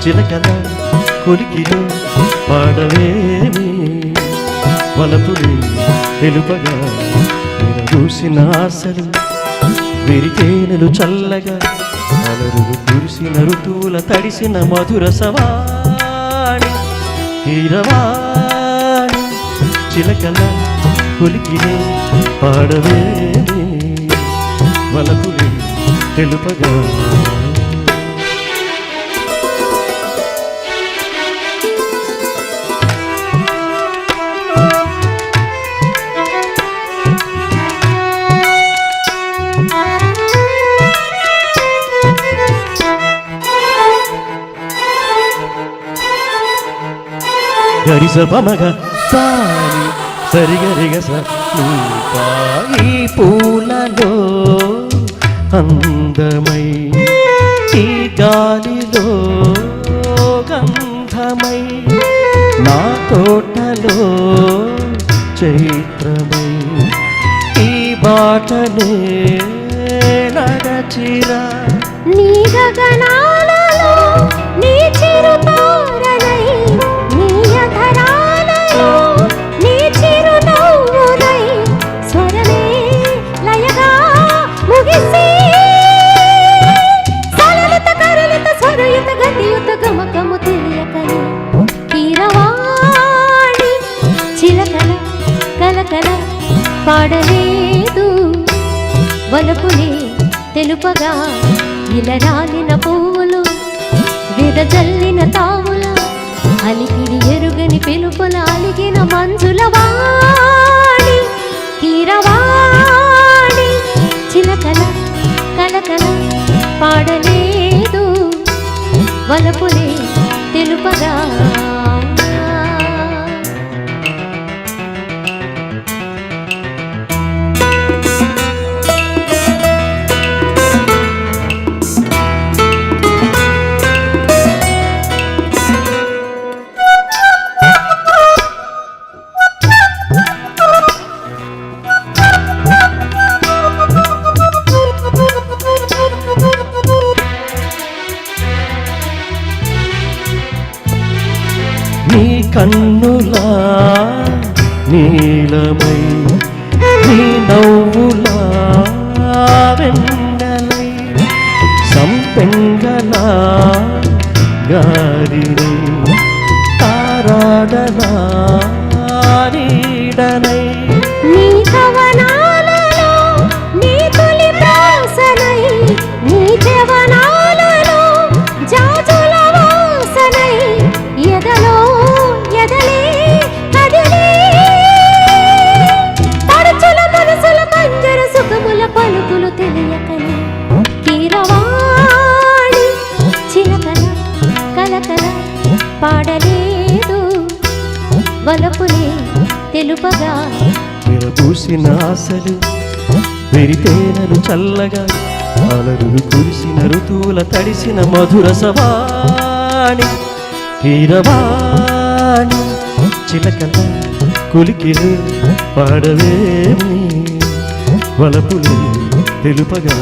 చిలకల కొలికిలో పాడవేమి వలపుని తెలుపగా చూసిన ఆశలు విరితేనెలు చల్లగా అలరులు కురిసిన ఋతువుల తడిసిన మధుర సవాణి హీరవాణి చిలకల కొలికిలో పాడవేమి వలపుని తెలుపగా గరిస పమగ సాని సరిగరిగస ఈ పూలలో అందమై ఈ గాలిలో గంధమై నా తోటలో చైత్రమై ఈ బాటనే నడచిరా నీ గగనాలలో నీ చిరుతారనై నీ అధరాలలో నీ చిరునవ్వునై స్వరమే లయగా ముగిసి సలలిత కరలిత స్వరయుత గతియుత గమకము తెలియకని కీరవాణి చిలకల కలకల పాడలేదు వలపుని తెలుపగా ఇలరాలిన పువ్వులు విరజల్లిన తావుల అలికిడి ఎరుగని పిలుపుల అలిగిన మంజుల వాణి కీరవాణి చిలకల కలకల పాడలేదు వలపులే తెలుపగా నీ కన్నులా నీలమై నీ నవ్వులా వెన్నెలై సంపెంగలా గారిని తారాడనా నీడనై నీ కవనాలలో నీ తొలి ప్రాసనై నీ జవనాలలో జాజుల వాసనై ఎదలో ఎదలే కదిలే పరచుల మనసుల పంజర సుఖముల పలుకులు తెలియకని కీరవాణి చిలకల కలకల పాడలేదు వలపులే తెలుపగా విరబూసిన ఆశలు విరితేనలు చల్లగా అలరులు కురిసిన ఋతువుల తడిసిన మధుర సవాణి కీరవాణి చిలకల కొలికిలు పాడవేమి వలపులు తెలుపగా